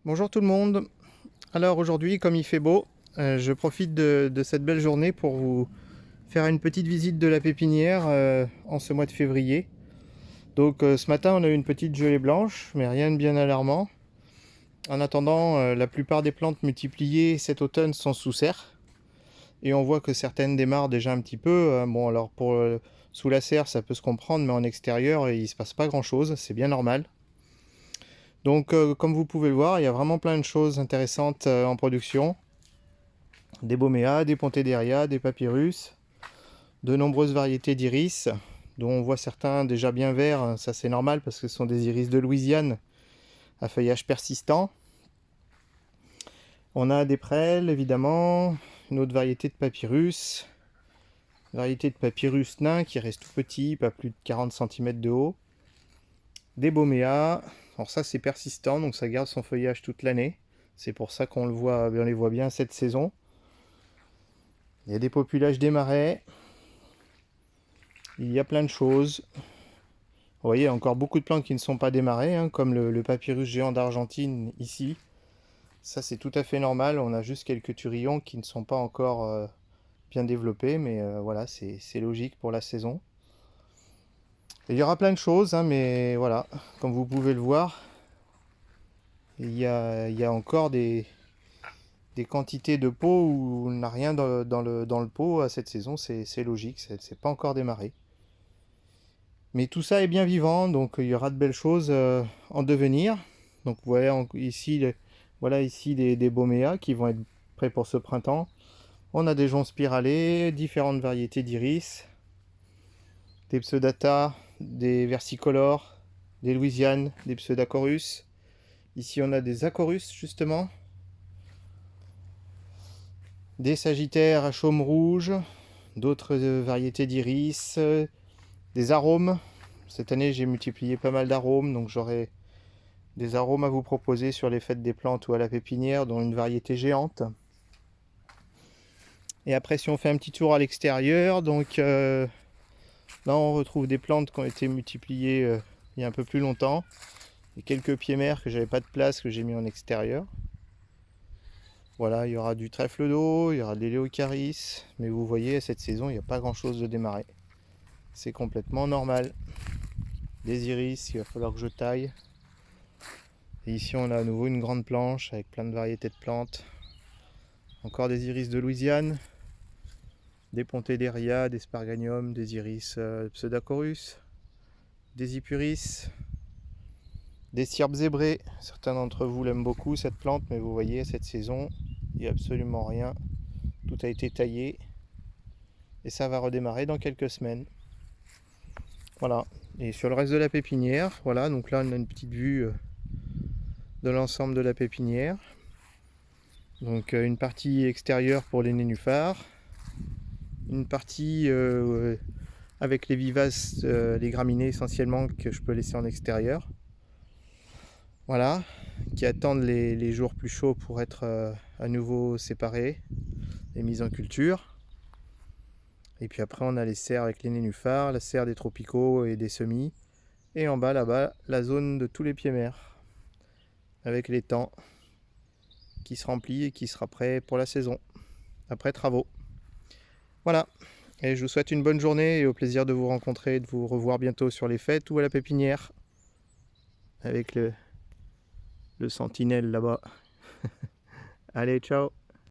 Bonjour tout le monde. Alors aujourd'hui, comme il fait beau, je profite de cette belle journée pour vous faire une petite visite de la pépinière en ce mois de février. Donc ce matin, on a eu une petite gelée blanche, mais rien de bien alarmant. En attendant, la plupart des plantes multipliées cet automne sont sous serre. Et on voit que certaines démarrent déjà un petit peu. Bon, alors sous la serre, ça peut se comprendre, mais en extérieur, il ne se passe pas grand-chose, c'est bien normal. Donc comme vous pouvez le voir, il y a vraiment plein de choses intéressantes en production. Des boméas, des pontederia, des papyrus, de nombreuses variétés d'iris, dont on voit certains déjà bien verts, ça c'est normal parce que ce sont des iris de Louisiane à feuillage persistant. On a des prêles évidemment, une autre variété de papyrus, nain qui reste tout petit, pas plus de 40 cm de haut. Des boméas, alors ça c'est persistant donc ça garde son feuillage toute l'année, c'est pour ça qu'on les voit bien cette saison. Il y a des populages des marais, il y a plein de choses. Vous voyez, il y a encore beaucoup de plantes qui ne sont pas démarrées, hein, comme le papyrus géant d'Argentine ici. Ça, c'est tout à fait normal. On a juste quelques turillons qui ne sont pas encore bien développés, mais voilà, c'est logique pour la saison. Et il y aura plein de choses, hein, mais voilà, comme vous pouvez le voir, il y a encore des quantités de pots où on n'a rien dans le pot à cette saison. C'est logique, c'est pas encore démarré. Mais tout ça est bien vivant, donc il y aura de belles choses en devenir. Donc vous voyez ici, voilà ici des boméas qui vont être prêts pour ce printemps. On a des joncs spiralés, différentes variétés d'iris, des pseudata, des versicolores, des louisianes, des pseudacorus. Ici on a des acorus justement, des sagittaires à chaume rouge, d'autres variétés d'iris, des arômes. Cette année j'ai multiplié pas mal d'arômes, donc j'aurai des arômes à vous proposer sur les fêtes des plantes ou à la pépinière, dont une variété géante. Et après, si on fait un petit tour à l'extérieur, donc là on retrouve des plantes qui ont été multipliées il y a un peu plus longtemps. Et quelques pieds mères que j'avais pas de place, que j'ai mis en extérieur. Voilà, il y aura du trèfle d'eau, il y aura de l'éléocaris, mais vous voyez, cette saison, il n'y a pas grand chose de démarrer. C'est complètement normal. Des iris, il va falloir que je taille. Et ici, on a à nouveau une grande planche avec plein de variétés de plantes. Encore des iris de Louisiane, des pontederia, des sparganium, des iris pseudacorus, des ipuris, des cierpes zébrés. Certains d'entre vous l'aiment beaucoup cette plante, mais vous voyez, cette saison, il n'y a absolument rien. Tout a été taillé et ça va redémarrer dans quelques semaines. Voilà. Et sur le reste de la pépinière, voilà, donc là on a une petite vue de l'ensemble de la pépinière. Donc une partie extérieure pour les nénuphars, une partie avec les vivaces, les graminées essentiellement que je peux laisser en extérieur. Voilà, qui attendent les jours plus chauds pour être à nouveau séparés et mis en culture. Et puis après on a les serres avec les nénuphars, la serre des tropicaux et des semis. Et en bas là-bas, la zone de tous les pieds mers, avec l'étang qui se remplit et qui sera prêt pour la saison, après travaux. Voilà, et je vous souhaite une bonne journée et au plaisir de vous rencontrer et de vous revoir bientôt sur les fêtes ou à la pépinière, avec le sentinelle là-bas. Allez, ciao!